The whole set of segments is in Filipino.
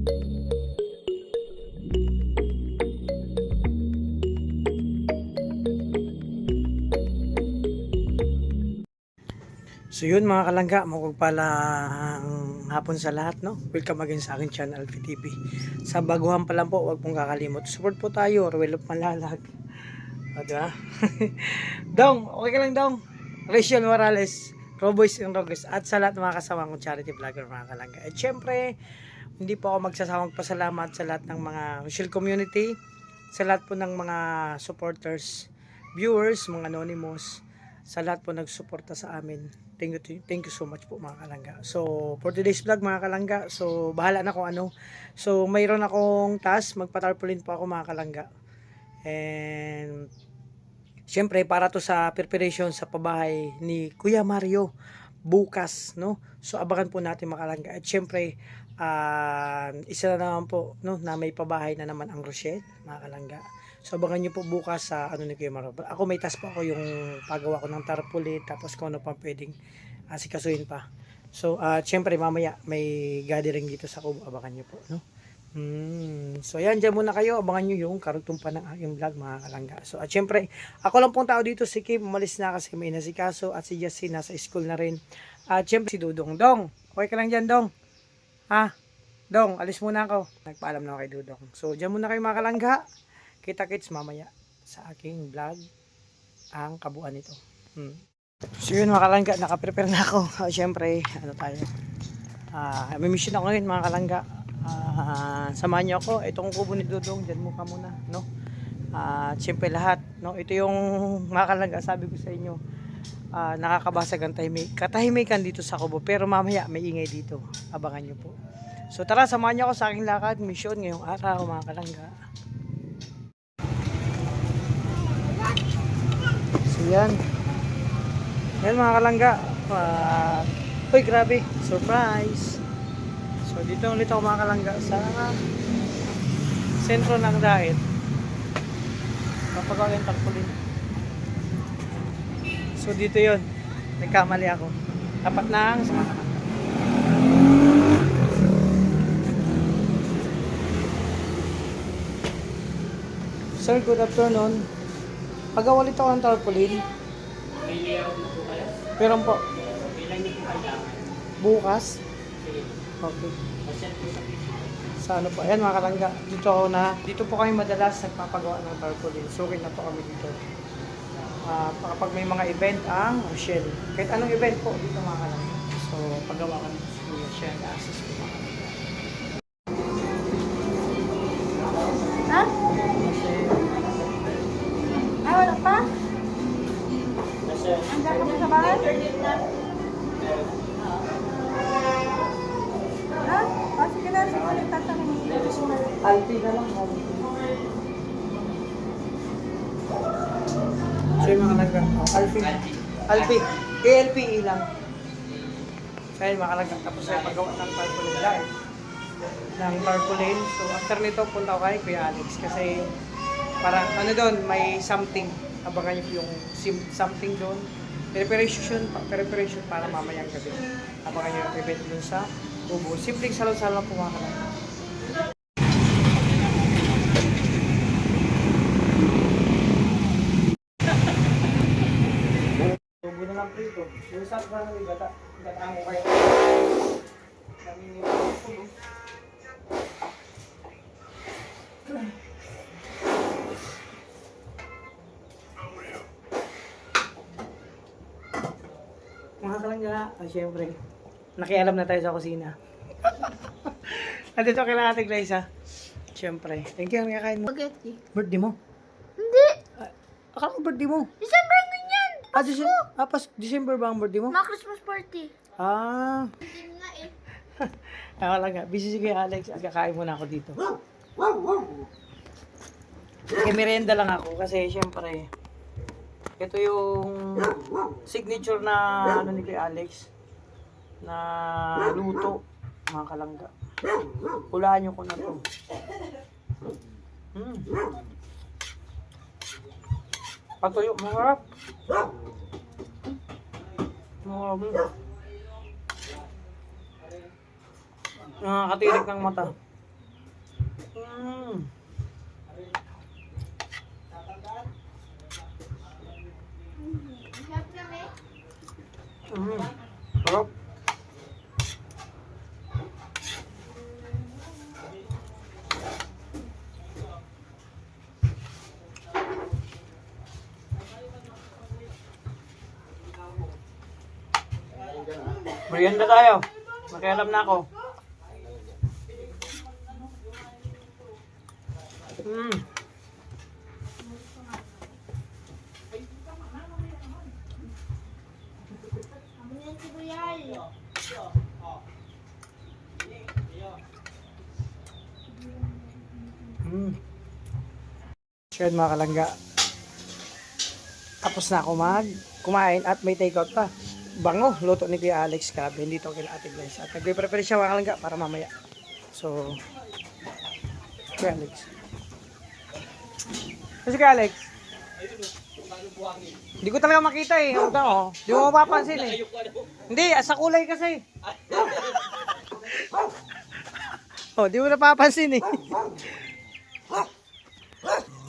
So yun mga kalangga, mapagpalang hapon sa lahat, no? Welcome again sa aking channel, Alfie TV. Sa baguhan pa lang po, huwag pong kakalimot. Support po tayo, Ruel of Malalag. O, diba? Dong, okay ka lang Dong? Rachel Morales, Roboys and Rogers, at sa lahat ng mga kasama kong charity vlogger mga kalangga. At syempre, hindi po ako magsasawang pasalamat sa lahat ng mga social community, sa lahat po ng mga supporters, viewers, mga anonymous, sa lahat po nagsuporta sa amin. Thank you so much po mga kalangga. So, for today's vlog mga kalangga, so bahala na kung ano. So, mayroon akong task, magpa-tarpaulin po ako mga kalangga. And syempre, para to sa preparation sa pabahay ni Kuya Mario bukas, no? So, abangan po natin mga kalangga. At syempre, isa na naman po, no, na may pabahay na naman ang Rochelle, mga kalangga. So, abangan nyo po bukas sa ano ni Kuya Mario. Ako may task po ako yung pagawa ko ng tarpaulin, tapos kung ano pa pwedeng asikasuhin pa. So, syempre, mamaya may gathering dito sa Kubo. Abangan nyo po, no? So yan, dyan muna kayo, abangan nyo yung karugtong pa ng aking vlog mga kalangga. So at syempre, ako lang pong tao dito, si Kim umalis na kasi may inasikaso, at si Justin nasa school na rin. At syempre si Dudong. Dong, okay ka lang dyan Dong? Ha? Dong, alis muna ako. Nagpaalam na ako kay Dudong. So dyan muna kayo mga kalangga. Kita-kits mamaya sa aking vlog ang kabuuan nito. So yun mga kalangga, nakaprepare na ako. Syempre, ano tayo, may mission ako ngayon mga kalangga. Samahan niyo ako, itong kubo ni Dudong, dyan mo ka muna, no? Siyempre lahat, no? Ito yung mga kalangga, sabi ko sa inyo, nakakabasag ang katahimikan dito sa kubo, pero mamaya may ingay dito, abangan niyo po. So tara, samahan niyo ako sa aking lakad, mission ngayong araw mga kalangga. So yan mga kalangga, uy grabe, surprise. So dito ulit ako mga kalangga sa sentro ng Dait. Kapag yung tarpaulin. So dito yon, nagkamali ako. Tapat ng Sir, good afternoon. Pagawa ulit ako ng tarpaulin. Pero po bukas. Okay. Sa ano po, ayan mga kalangga, dito po kami madalas nagpapagawa ng tarpaulin. Sukin na po kami dito. Kapag may mga event ang Rochelle. Kahit anong event po dito mga kalangga. So, paggawa kami sa Rochelle, access po mga kalangga. Ha? Wala pa? Ang gano'n mo sa bahay? Ha? Sige na, sige tatanungin. Alpi na lang. So yung mga kalangga, Alpi. ALPE lang. So yun mga kalangga, tapos yung paggawa ng tarpaulin lang. Ng tarpaulin. So after nito, punta ko kay Kuya Alex. Kasi parang ano doon, may something. Abangan niyo yung something doon. Preparation para mamayang gabi. Abangan niyo yung event doon sa Kubo. Simpleng salon-salon po mga kalangga. Kubo na lang po ito. Yung sa parang gata mo kayo. Kami nito kubo. Mga kalangga, syempre, nakialam na tayo sa kusina. Nandito kailangan natin, Glyza. Syempre. Thank you, ang kakain mo. Spaghetti. Birthday mo? Hindi. Akala ko birthday mo. December ganyan. December ba ang birthday mo? Mga Christmas party. Hindi nga eh. Kalangga, busy si Kuya Alex. At kakain muna ako dito. Kaya merienda lang ako kasi syempre, ito yung signature na ano ni Kuya Alex na luto mga kalangga. Hulaan nyo ko na to. Patuyo, masarap. Nakakatirik ng mata. Mm. Sarap lang eh. Mm. Sarap. Merienda tayo. Makialam na ako. Mm. Ano yan si Buyal? Mm. So yun mga kalangga. Tapos na ako kumain at may takeout pa. Bango, luto ni Kuya Alex. Grabe, hindi to kila Ate Glenn. At nagpe-prepare siya mga kalangga para mamaya. So, Kuya Alex. Kasi Kuya Alex? Hindi ko talaga makita eh. Ito oh. Hindi mo mapapansin eh. Hindi, sa kulay kasi. Oh, di mo napapansin eh.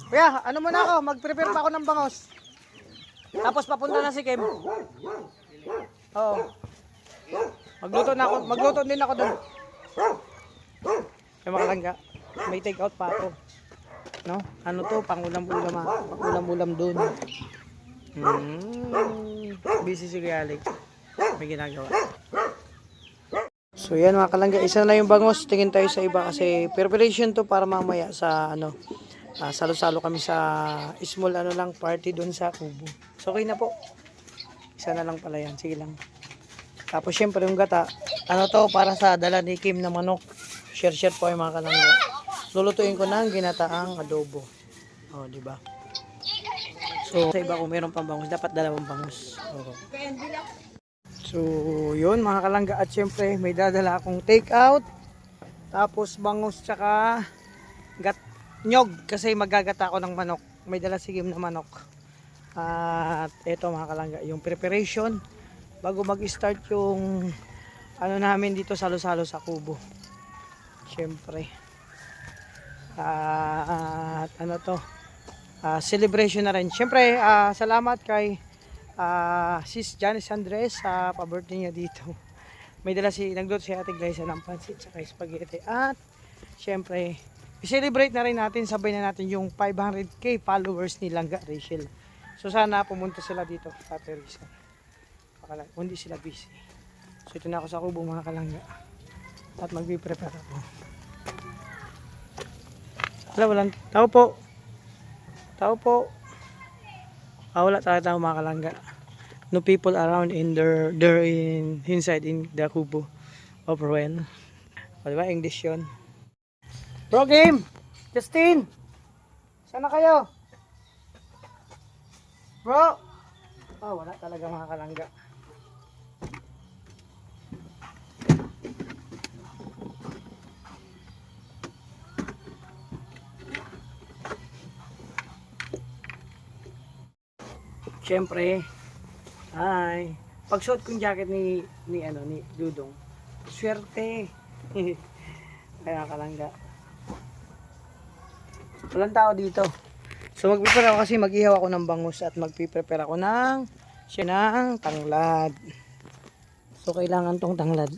Kuya, ano muna ako? Mag-prepare pa ako ng bangos. Tapos papunta na si Kim. Oo. Magluto din ako doon. Kaya makalangga. May take out pa ako. No? Ano to? Pangulam-ulam ha. Pangulam-ulam doon. Busy si Kuya Alex. May ginagawa. So yan mga kalangga. Isa na yung bangos. Tingin tayo sa iba kasi preparation to para mamaya sa ano. Salo-salo kami sa small ano lang party doon sa Kubo. So okay na po. Isa na lang pala yan. Sige lang. Tapos syempre yung gata. Ano to para sa dala ni Kim na manok. Share po yung mga kalangga. Lulutuin ko ng ginataang adobo. Oh, di ba? So sa iba kung meron pang bangus, dapat dalawang bangus. Oh. So yun mga kalangga at syempre may dadala akong take out. Tapos bangus tsaka nyog kasi magagata ako ng manok. May dala si Kim na manok. At eto mga kalangga, yung preparation bago mag-start yung ano namin dito salo-salo sa Kubo. Syempre. At ano to? Celebration na rin. Syempre, salamat kay Sis Janice Andres sa pa-birthday niya dito. May dala nagluto si Ate Glyza ng pansit sa spaghetti. At syempre, i-celebrate na rin natin, sabay na natin yung 500k followers ni Langga Rachel. So sana pumunta sila dito, Ate Risa. Hindi sila busy. So ito na ako sa Kubo mga kalangga. At magbe-prepare ako. Walang tao po. Tao po. Wala talaga tao mga kalangga. No people around they're inside in the Kubo of Ruel. O diba, English yun. Bro, game! Justin! Sana kayo? Bro! Wala talaga mga kalangga. Siyempre, pagsuot kong jacket ni Dudong, swerte. Kaya kalangga. Walang tao dito. So magpiprepare ako kasi mag-ihaw ako ng bangus at magpiprepare ako ng tanglad. So kailangan tong tanglad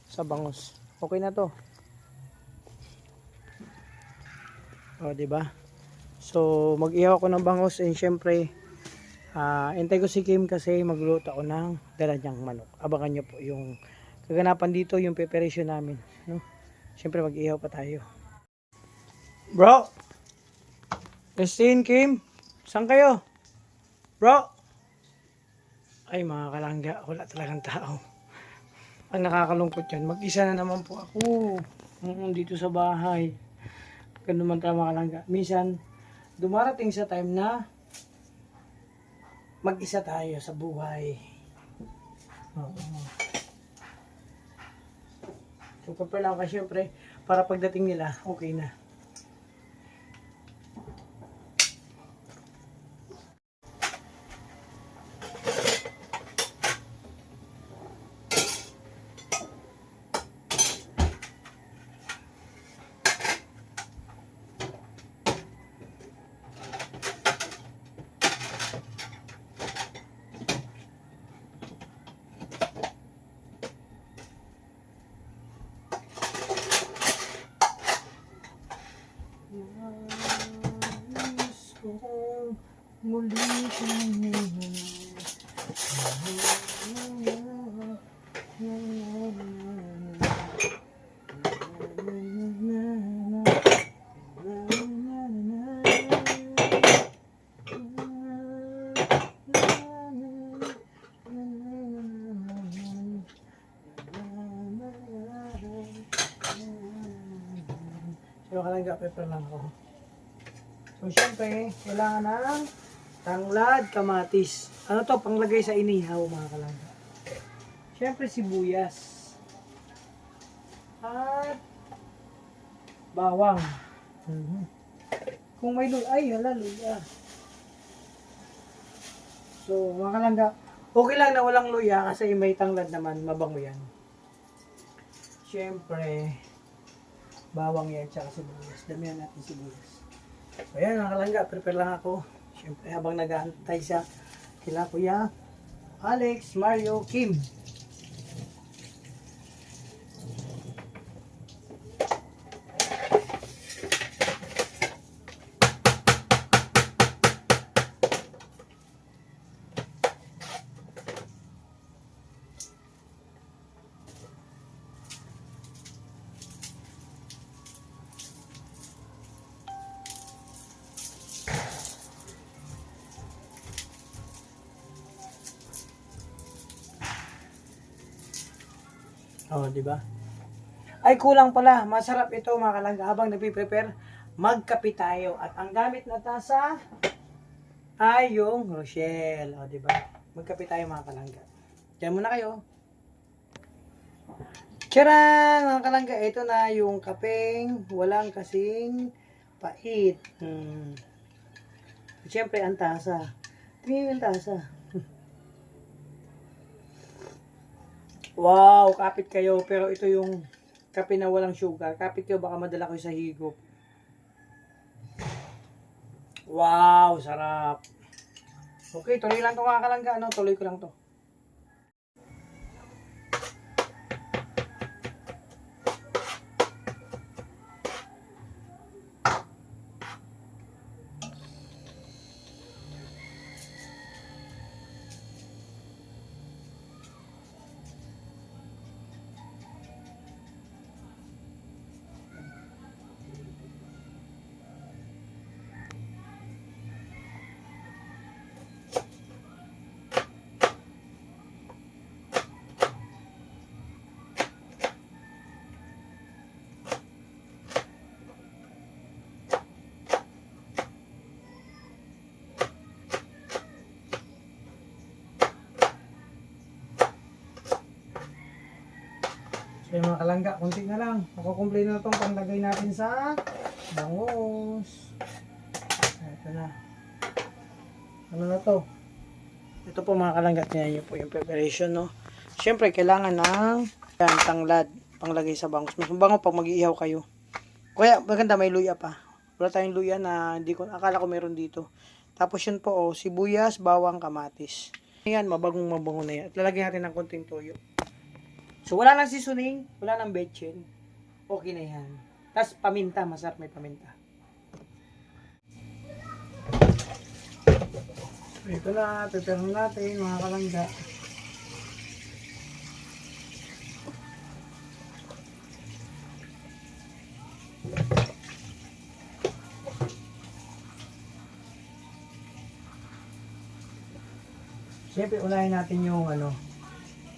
sa bangus. Okay na to. O, di ba? So mag-ihaw ako ng bangus and syempre hintay ko si Kim kasi magluto ako ng dala niyang manok. Abangan niyo po yung kaganapan dito, yung preparation namin, no? Syempre mag-ihaw pa tayo. Bro! Christine, Kim, saan kayo? Bro! Ay mga kalangga, wala talagang tao. Ang nakakalungkot yan, mag-isa na naman po ako dito sa bahay. Ganun man tayo mga kalangga. Minsan, dumarating sa time na mag-isa tayo sa buhay. Oo. So, prepare lang ako syempre para pagdating nila, okay na. Muli kang so, kalangga, pepper lang ako. So, syempre, kailangan ng tanglad, kamatis. Ano to, panglagay sa inihaw, mga kalangga. Syempre, sibuyas. At bawang. Kung may luya, ay, hala, luya. So, mga kalangga, okay lang na walang luya kasi may tanglad naman, mabango yan. Syempre, bawang yan, tsaka sibuyas. Damihan natin sibuyas. So, ayan, mga kalangga, prepare lang ako. Syempre, habang nag-aantay siya, kila Kuya Alex, Mario, Kim. Oh, di ba? Ay, kulang pala. Masarap ito, mga kalangga. Habang nagpi-prepare, magkape tayo. At ang gamit na tasa ay yung Rochelle. O, di ba? Magkape tayo, mga kalangga. Diyan muna kayo. Tcharan! Mga kalangga, ito na yung kapeng walang kasing pait. Siyempre, ang tasa. Tingnan yung tasa. Wow, kapit kayo. Pero ito yung kape na walang sugar. Kapit kayo, baka madala ko sa higop. Wow, sarap. Okay, tuloy lang ito, mga kalangga. Ano? Tuloy ko lang to. So yung mga kalangga, kunti na lang. Makukumplay na itong panlagay natin sa bangus. Ito na. Ano na to? Ito po, mga kalangga, tingnan nyo po yung preparation, no? Siyempre, kailangan ng yan, tanglad, panglagay sa bangus. Mas mabango pag mag-iihaw kayo. Kaya maganda, may luya pa. Wala tayong luya na hindi ko, akala ko meron dito. Tapos yun po, oh, sibuyas, bawang, kamatis. Ayan, mabagong mabango na yan. At lalagyan natin ng konting toyo. So, wala nang seasoning, wala nang betchin. Okay na yan. Tapos, paminta. Masarap may paminta. So, ito na. Prepare natin, mga kalangga. Siyempre, unahin natin yung,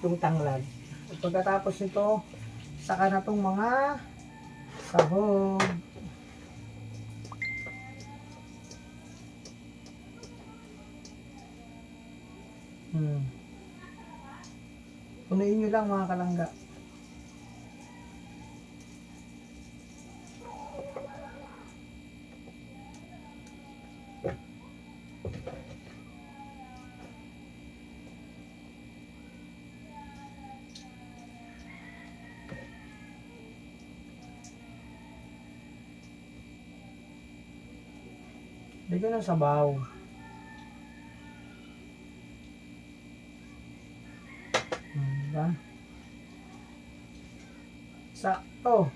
yung tanglad. Pagkatapos nito, saka na tong mga sahog. Unahin nyo lang, mga kalangga. Dito ng sabaw. Diba? Sakto.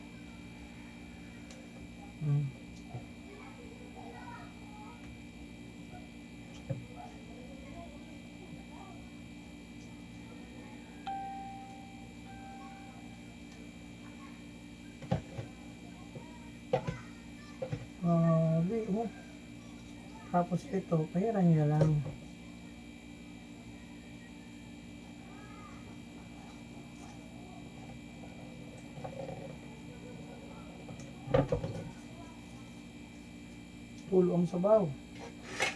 Dali mo. Tapos ito, pahiran nyo lang. Tulo ang sabaw.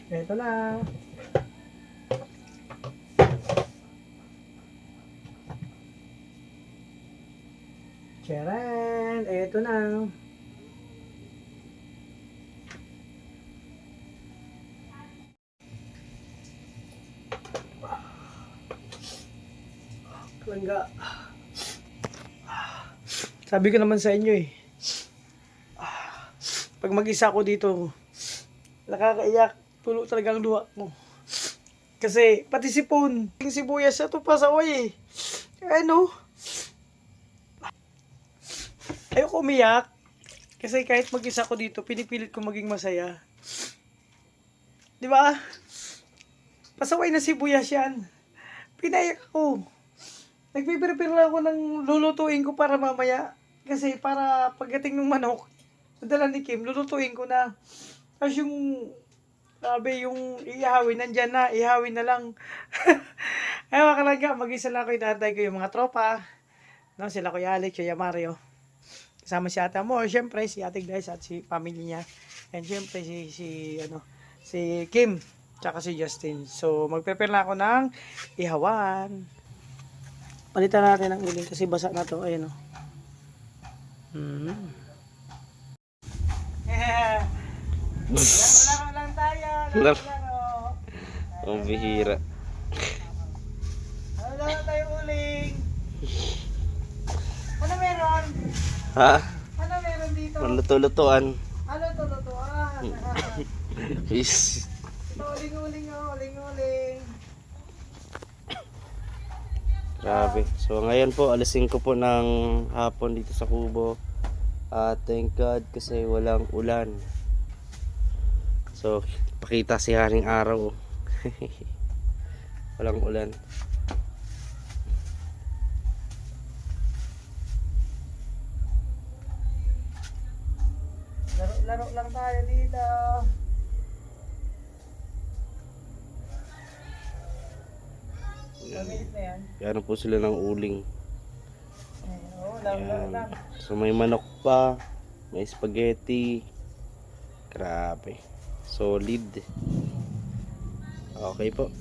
Ito na. Charan! Ito na. Kalangga. Sabi ko naman sa inyo eh. Pag mag-isa ako dito, nakakaiyak. Tulo talaga ang luha mo. Kasi, pati sipon. Yung sibuyas na ito pasaway eh. Ano? Ayoko umiyak. Kasi kahit mag-isa ako dito, pinipilit ko maging masaya. Di ba? Pasaway na sibuyas yan. Pinayak ako. Nagpipiripir lang ako ng lulutuin ko para mamaya. Kasi para pagdating ng manok, nadala ni Kim, lulutuin ko na. Tapos yung, sabi yung ihawin, nandyan na, ihawin na lang. Ay mga kalangga, mag-isa lang ako, itatay ko yung mga tropa. No, sila Kuya Alex, Kuya Mario. Kasama si Ate Amor, syempre si Ate Glyce at si family niya. And syempre si Kim, tsaka si Justin. So mag-prepare na ako ng ihawan. Palitan natin ang uling kasi basa na to. Ayun o. Laro lang tayo. Ang bihira. Laro tayo uling. Ano meron? Ha? Ano meron dito? Luto-lutuan. Ano to? Is. Ito uling-uling o. Uling-uling. Grabe. So ngayon po, alas 5 po ng hapon dito sa Kubo. Thank God kasi walang ulan. So, pakita si Haring Araw. Walang ulan. Laro lang tayo dito. Pamilit na yan. Gano'n po sila ng uling. Oo, laro lang. So may manok pa, may spaghetti. Grabe. Solid. Okay po.